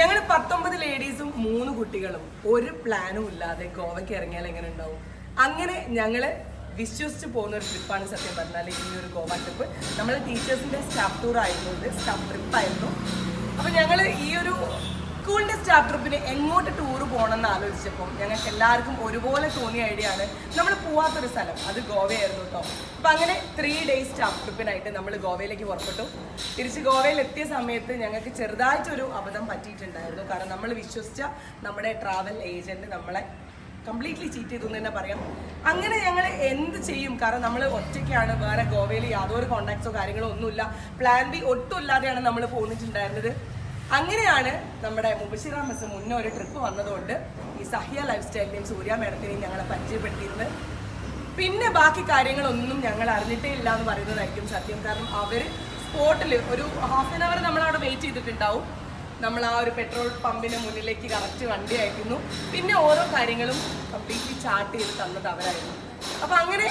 ഞങ്ങൾ 19 ലേഡീസും 3 കുട്ടികളും ഒരു പ്ലാനും ഇല്ലാതെ ഗോവയ്ക്ക് ഇറങ്ങിയാൽ എങ്ങനെ ഉണ്ടാവും? അങ്ങനെ ഞങ്ങള് വിശ്വസിച്ച് പോകുന്ന ഒരു ട്രിപ്പാണ് സത്യം പറഞ്ഞാൽ ഈ ഒരു ഗോവ ട്രിപ്പ്. നമ്മൾ ടീച്ചേഴ്സിന്റെ സ്റ്റാഫ് ടൂർ ആയിരുന്നു, ഇത് സ്റ്റാഫ് ട്രിപ്പായിരുന്നു. അപ്പൊ ഞങ്ങൾ ഈ ഒരു സ്കൂളിന്റെ സ്റ്റാഫ് ട്രിപ്പിന് എങ്ങോട്ട് ടൂർ പോകണമെന്ന് ആലോചിച്ചപ്പോൾ ഞങ്ങൾക്ക് എല്ലാവർക്കും ഒരുപോലെ തോന്നിയ ഐഡിയ ആണ് നമ്മൾ പോവാത്തൊരു സ്ഥലം, അത് ഗോവയായിരുന്നു കേട്ടോ. അപ്പൊ അങ്ങനെ 3 days സ്റ്റാഫ് ട്രിപ്പിനായിട്ട് നമ്മൾ ഗോവയിലേക്ക് പുറപ്പെട്ടു. തിരിച്ച് ഗോവയിൽ എത്തിയ സമയത്ത് ഞങ്ങൾക്ക് ചെറുതായിട്ടൊരു അബദ്ധം പറ്റിയിട്ടുണ്ടായിരുന്നു. കാരണം നമ്മൾ വിശ്വസിച്ച നമ്മുടെ ട്രാവൽ ഏജന്റ് നമ്മളെ കംപ്ലീറ്റ്ലി ചീറ്റ് ചെയ്തു എന്ന് തന്നെ പറയാം. അങ്ങനെ ഞങ്ങൾ എന്ത് ചെയ്യും? കാരണം നമ്മൾ ഒറ്റയ്ക്കാണ്, വേറെ ഗോവയിൽ യാതൊരു കോണ്ടാക്ട്സോ കാര്യങ്ങളോ ഒന്നുമില്ല, പ്ലാൻ ബി ഒട്ടും ഇല്ലാതെയാണ് നമ്മൾ പോന്നിട്ടുണ്ടായിരുന്നത്. അങ്ങനെയാണ് നമ്മുടെ മുബഷിറ മിസ് മുന്നേ ഒരു ട്രിപ്പ് വന്നതുകൊണ്ട് ഈ സഹ്യ ലൈഫ് സ്റ്റൈലിനെയും സൂര്യ മേഡത്തിനെയും ഞങ്ങളെ പരിചയപ്പെടുത്തിയിരുന്നത്. പിന്നെ ബാക്കി കാര്യങ്ങളൊന്നും ഞങ്ങൾ അറിഞ്ഞിട്ടേ ഇല്ല എന്ന് പറയുന്നതായിരിക്കും സത്യം. കാരണം അവർ സ്പോട്ടിൽ ഒരു ഹാഫ് ആൻ അവർ നമ്മളവിടെ വെയിറ്റ് ചെയ്തിട്ടുണ്ടാവും. നമ്മൾ ആ ഒരു പെട്രോൾ പമ്പിന് മുന്നിലേക്ക് കറക്റ്റ് വണ്ടി അയക്കുന്നു. പിന്നെ ഓരോ കാര്യങ്ങളും കംപ്ലീറ്റ്ലി ചാർട്ട് ചെയ്ത് തന്നത് അവരായിരുന്നു. അപ്പം അങ്ങനെ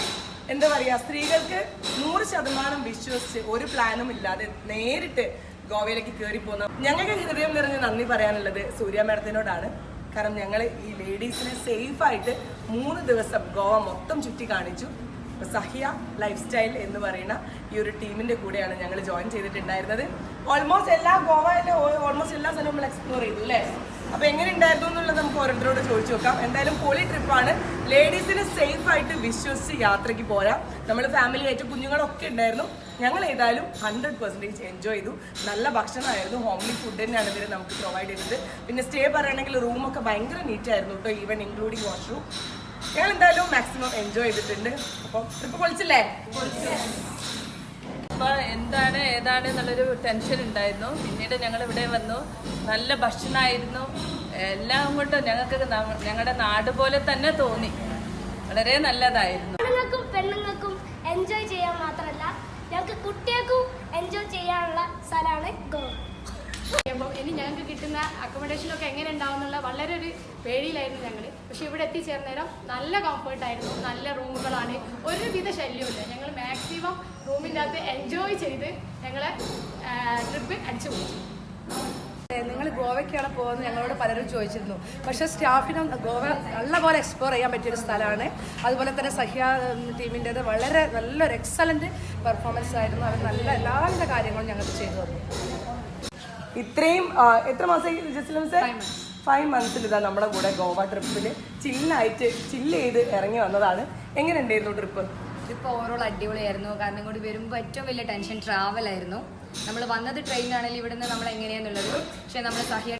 എന്താ പറയുക, സ്ത്രീകൾക്ക് 100% വിശ്വസിച്ച് ഒരു പ്ലാനും ഇല്ലാതെ നേരിട്ട് ഗോവയിലേക്ക് കയറി പോകുന്ന ഞങ്ങൾക്ക് ഹൃദയം നിറഞ്ഞ് നന്ദി പറയാനുള്ളത് സൂര്യ മേഡത്തിനോടാണ്. കാരണം ഞങ്ങൾ ഈ ലേഡീസിനെ സേഫായിട്ട് 3 ദിവസം ഗോവ മൊത്തം ചുറ്റി കാണിച്ചു. സഹ്യ ലൈഫ് സ്റ്റൈൽ എന്ന് പറയുന്ന ഈ ഒരു ടീമിന്റെ കൂടെയാണ് ഞങ്ങൾ ജോയിൻ ചെയ്തിട്ടുണ്ടായിരുന്നത്. ഓൾമോസ്റ്റ് എല്ലാ ഗോവയിലെ ഓൾമോസ്റ്റ് എല്ലാ സ്ഥലവും നമ്മൾ എക്സ്പ്ലോർ ചെയ്തു അല്ലേ? അപ്പൊ എങ്ങനെ ഉണ്ടായിരുന്നു എന്നുള്ളത് നമുക്ക് ഓരോരുത്തരോട് ചോദിച്ചു നോക്കാം. എന്തായാലും പൊളി ട്രിപ്പാണ്. ലേഡീസിന് സേഫായിട്ട് വിശ്വസിച്ച് യാത്രയ്ക്ക് പോരാം. നമ്മൾ ഫാമിലി ആയിട്ട് കുഞ്ഞുങ്ങളൊക്കെ ഉണ്ടായിരുന്നു. ഞങ്ങൾ ഏതായാലും 100% എൻജോയ് ചെയ്തു. നല്ല ഭക്ഷണമായിരുന്നു, ഹോംലി ഫുഡ് തന്നെയാണ് ഇവർ നമുക്ക് പ്രൊവൈഡ് ചെയ്തത്. പിന്നെ സ്റ്റേ പറയുകയാണെങ്കിൽ റൂമൊക്കെ ഭയങ്കര നീറ്റായിരുന്നു കേട്ടോ, ഈവൻ ഇൻക്ലൂഡിങ് വാഷ്റൂം. ഞങ്ങൾ എന്തായാലും മാക്സിമം എൻജോയ് ചെയ്തിട്ടുണ്ട്. അപ്പം ട്രിപ്പ് പൊളിച്ചില്ലേ? അപ്പോൾ എന്താണ് ഏതാണ് എന്നുള്ളൊരു ടെൻഷൻ ഉണ്ടായിരുന്നു. പിന്നീട് ഞങ്ങൾ ഇവിടെ വന്നു, നല്ല ഭക്ഷണമായിരുന്നു. എല്ലാം കൊണ്ടും ഞങ്ങൾക്ക് ഞങ്ങളുടെ നാട് പോലെ തന്നെ തോന്നി, വളരെ നല്ലതായിരുന്നു. ആണുങ്ങൾക്കും പെണ്ണുങ്ങൾക്കും എൻജോയ് ചെയ്യാൻ മാത്രമല്ല ഞങ്ങൾക്ക് കുട്ടികൾക്കും എൻജോയ് ചെയ്യാനുള്ള സ്ഥലമാണ് ഗോവ. ഇനി ഞങ്ങൾക്ക് കിട്ടുന്ന അക്കോമഡേഷനൊക്കെ എങ്ങനെ ഉണ്ടാവും എന്നുള്ള വളരെ ഒരു പേടിയിലായിരുന്നു ഞങ്ങൾ. പക്ഷെ ഇവിടെ എത്തിച്ചേർന്നേരം നല്ല കംഫർട്ടായിരുന്നു, നല്ല റൂമുകളാണ്, ഒരുവിധ ശല്യമില്ല. ഞങ്ങൾ മാക്സിമം റൂമിൻ്റെ അകത്ത് എൻജോയ് ചെയ്ത് ഞങ്ങളെ ട്രിപ്പ് അടിച്ചു പോയി. നിങ്ങൾ ഗോവയ്ക്കാണ് പോകുന്നത് ഞങ്ങളോട് പലരും ചോദിച്ചിരുന്നു. പക്ഷേ സ്റ്റാഫിനും ഗോവ നല്ലപോലെ എക്സ്പ്ലോർ ചെയ്യാൻ പറ്റിയൊരു സ്ഥലമാണ്. അതുപോലെ തന്നെ സഹ്യ ടീമിൻ്റേത് വളരെ നല്ലൊരു എക്സലൻറ്റ് പെർഫോമൻസ് ആയിരുന്നു. അവർ നല്ല എല്ലാവിധ കാര്യങ്ങളും ഞങ്ങൾക്ക് ചെയ്തു തന്നു. ഇത്രയും എത്ര മാസം 5 months ഇതാ നമ്മുടെ കൂടെ ഗോവ ട്രിപ്പിൽ ചില്ല് ചെയ്ത് ഇറങ്ങി വന്നതാണ്. എങ്ങനെ ഉണ്ടായിരുന്നു ട്രിപ്പ്? ട്രിപ്പ് ഓവറോൾ അടിപൊളിയായിരുന്നു. കാരണം കൂടി വരുമ്പോൾ ഏറ്റവും വലിയ ടെൻഷൻ ട്രാവൽ ആയിരുന്നു. നമ്മൾ വന്നത് ട്രെയിനാണെങ്കിൽ ഇവിടുന്ന് നമ്മൾ എങ്ങനെയാന്നുള്ളത്. പക്ഷേ നമ്മൾ സഹ്യ